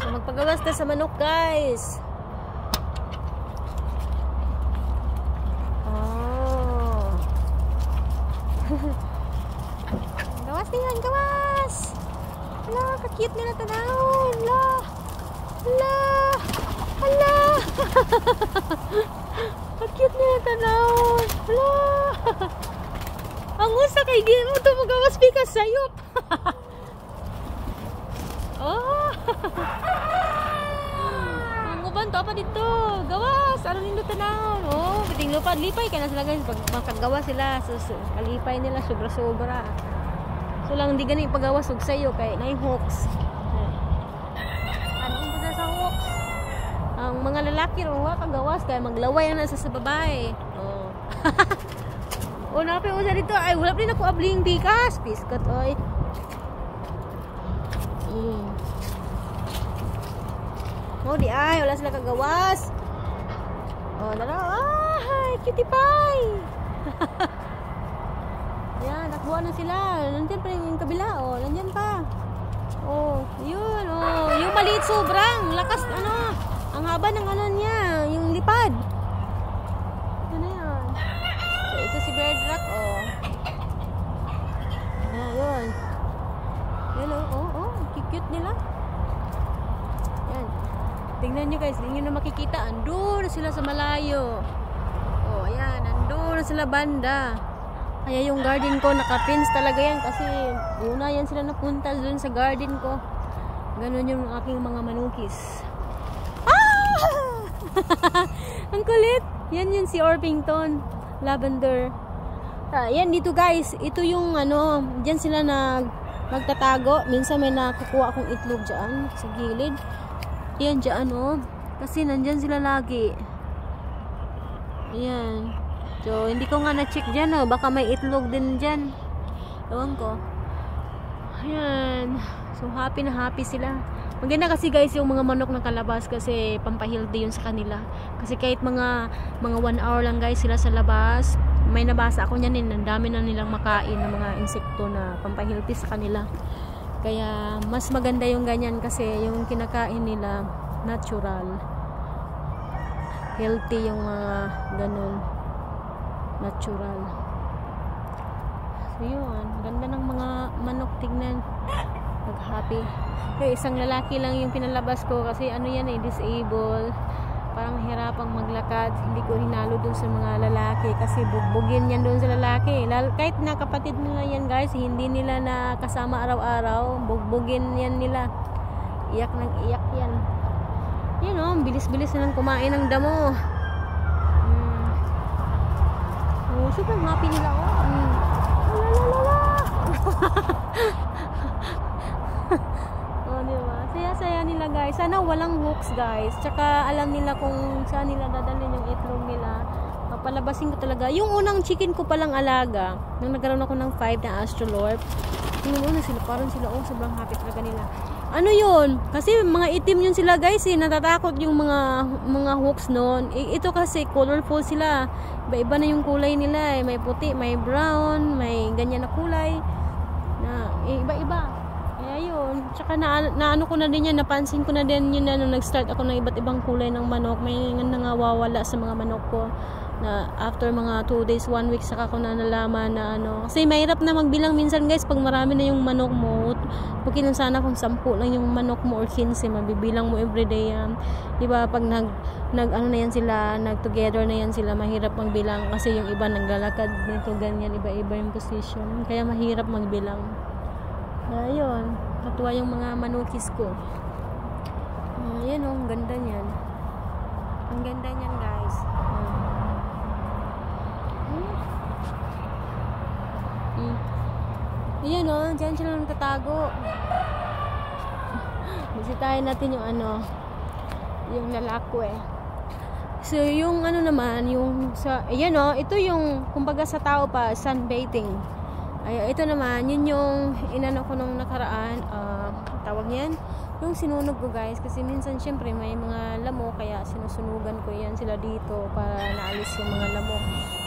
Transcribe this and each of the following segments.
So magpagawas na sa manok, guys. Oh. Gawas niyan, gawas. Hala, ka-cute nila tanawon. Hala. Hala. Hala. Ka-cute nila tanawon. Hala. Ang usa kay di mo to magawas bikas sayop. Oh. Ang uban to pa dito. Gawas, ano nindo tanawon? Oh, biting lupad lipay kana sila guys pag makagawa sila. So kalipay nila sobra-sobra. So lang di gani pagawas og sayo kay nay hooks. Ano ba sa hooks? Ang mga lalaki ro wa kagawas kay maglaway na sa babae. Oh. O napi usa dito ay wala din ako abling bigas piskat oy. Oh di ay wala sila kagawas. Oh dala ay cutie pie. Yan nakuha na sila. Nandiyan pa yung kabila oh, nandiyan pa. Oh, yun oh, yung maliit sobrang lakas ano. Ang haba ng ano niya, yung lipad. Ano yan? So, ito si bird rat, oh. Ayan. Yan, oh. Cute nila. Yan. Tingnan nyo guys, hindi nyo na makikita. Andun na sila sa malayo. Oh, ayan. Andun na sila banda. Kaya yung garden ko, naka-fence talaga yan. Kasi una yan sila napunta dun sa garden ko. Ganon yung aking mga manukis. Ang kulit. Yan yun si Orpington Lavender. Yan dito guys. Ito yung ano, dyan sila magtatago. Minsan may nakukuha akong itlog dyan sa gilid. Yan dyan oh. Kasi nandyan sila lagi. Yan. So hindi ko nga na-check dyan oh. Baka may itlog din dyan. Ewan ko. Yan. So happy na happy sila. Maganda kasi guys yung mga manok na kalabas kasi pampahildi yun sa kanila. Kasi kahit mga 1 hour lang guys sila sa labas. May nabasa ako niyan ang dami na nilang makain ng mga insekto na pampahildi sa kanila. Kaya mas maganda yung ganyan kasi yung kinakain nila natural. Healthy yung mga ganun. Natural. So yun, ganda ng mga manok tignan. Happy. Yung isang lalaki lang yung pinalabas ko kasi ano yan eh, disabled. Parang hirapang maglakad. Hindi ko hinalo dun sa mga lalaki kasi bugbugin yan dun sa lalaki. Kahit na kapatid nila yan guys, hindi nila na kasama araw-araw. Bugbugin yan nila. Iyak ng iyak yan. Yan o, bilis-bilis na lang kumain ng damo. Oh, super happy nila o. Oh, diba? Saya-saya nila guys. Sana walang hooks guys. Tsaka alam nila kung saan nila dadalhin yung itlog nila. Papalabasin ko talaga. Yung unang chicken ko palang alaga, nang nagkaroon ako ng 5 na Astrolorp, yung una sila, parang sila, oh, sobrang happy talaga nila. Ano yun? Kasi mga itim yun sila guys eh. Natatakot yung mga hooks noon. Ito kasi colorful sila. Iba-iba na yung kulay nila eh. May puti, may brown, may ganyan na kulay. Na iba-iba. Ayun, tsaka naano ko na din yan, napansin ko na din yun na nung nag-start ako ng iba't ibang kulay ng manok. May nangawawala sa mga manok ko na after mga 2 days, 1 week saka ko na nalaman na ano. Kasi mahirap na magbilang minsan guys pag marami na yung manok mo. Okay lang sana kung 10 lang yung manok mo or 15, mabibilang mo everyday yan. Diba pag nag ano na yan sila, nag-together na yan sila, mahirap magbilang kasi yung iba naglalakad nito ganyan, iba-iba yung position. Kaya mahirap magbilang. Ayun, katuwa yung mga manukis ko. Ayan oh, ang ganda niyan. Ang ganda niyan guys. Ayan oh, dyan sila nang tatago. Bisitahin natin yung ano, yung lalako eh. So yung ano naman, yung sa, ayan oh, ito yung kumbaga sa tao pa, sunbathing. Ay, ito naman, yun yung inano ko nung nakaraan, tawag niyan, yung sinunog ko guys, kasi minsan syempre may mga lamok, kaya sinusunugan ko yan sila dito para naalis yung mga lamok.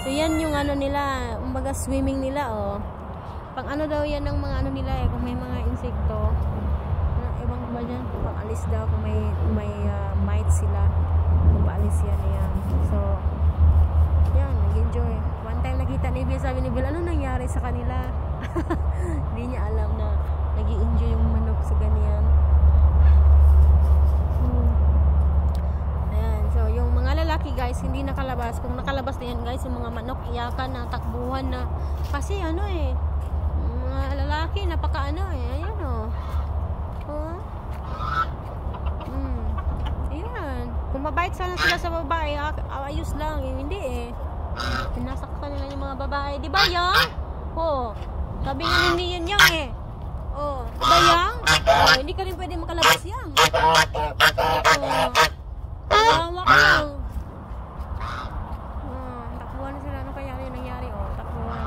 So yan yung ano nila, kumbaga swimming nila oh. Pang ano daw yan ng mga ano nila eh, kung may mga insekto, ibang ba dyan? Paalis daw kung may mites sila. Paalis yan. So, yan, nag-enjoy. One time nakita ni Bill, sabi ni Bill, ano nangyari sa kanila? Hindi niya alam na nag-i-enjoy yung manok sa ganyan. Ayan, so yung mga lalaki guys, hindi nakalabas. Kung nakalabas na yan guys, yung mga manok, iyakan na, takbuhan na. Kasi mga lalaki, napaka ayan ayan. Kung mabait sana sila sa babae, ayos lang. Hindi pinasaktan nila yung mga babae. Di ba yang? Sabi nga ni yun yang di ba yang? Hindi ka rin pwede makalabas yang. Tawa ka lang. Takbuhan na sila. Ano kaya yung nangyari? Takbuhan.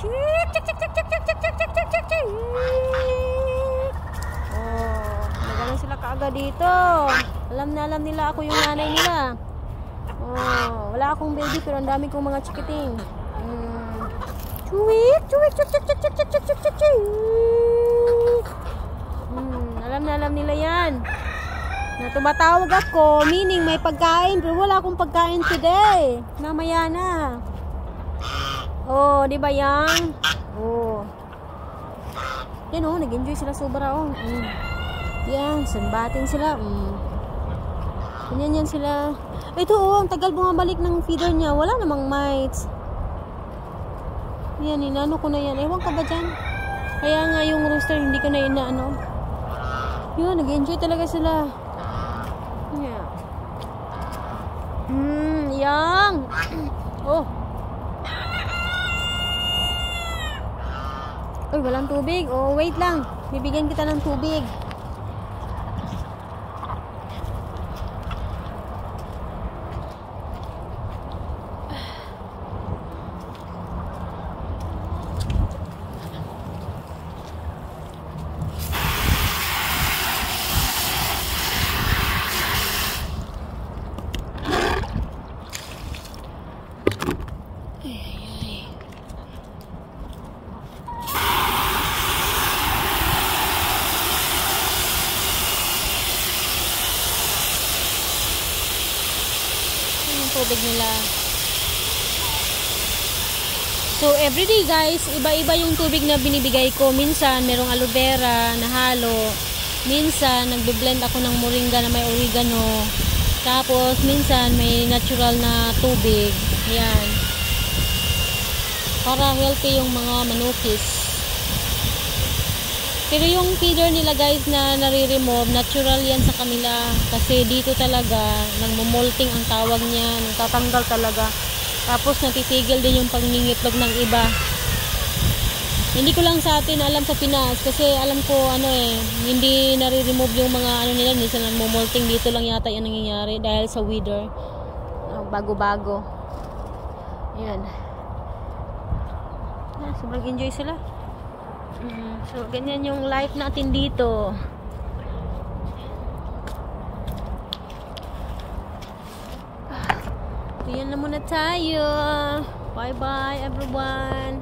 Chik! Chik! Chik! Chik! Chik! Chik! Chik! Chik! Chik! Chik! Chik! Nagalan sila kaagad dito. Alam nila ako yung nanay nila. Wala akong baby pero ang dami kong mga chikiting. Chuwik! Chuwik! Chik! Chik! Chik! Chik! Chik! Chik! Chik! Chik! Chik! Alam nila yan. Na tumatawag ako, meaning may pagkain, pero wala akong pagkain today. Mamaya na. Di ba yan? Yan nag-enjoy sila sobra. Yan, sunbating sila. Ganyan sila. Ito ang tagal bumabalik ng feeder niya. Wala namang mites. Yan, inano ko na yan. Ewan ka ba dyan? Kaya nga yung rooster, hindi ko na inaano. Yun, nag-enjoy talaga sila. Yeah. Yang. Uy, walang tubig. Wait lang. Bibigyan kita ng tubig. Tubig nila. So everyday guys, iba-iba yung tubig na binibigay ko. Minsan merong aloe vera na halo. Minsan nagbe-blend ako ng moringa na may oregano. Tapos minsan may natural na tubig. Ayan. Para healthy yung mga manukis. Pero yung feeder nila guys na nare-remove, natural yan sa kanila. Kasi dito talaga, nagmumolting ang tawag niya, nagtatanggal talaga. Tapos natitigil din yung pangingitlog ng iba. Hindi ko lang sa atin alam sa Pinas. Kasi alam ko hindi nare-remove yung mga nila. Hindi sila nagmumolting. Dito lang yata yung nangyayari dahil sa weather. Bago-bago. Yan. Sobrang enjoy sila. So, ganyan yung life natin dito. Ayan na muna tayo. Bye-bye, everyone.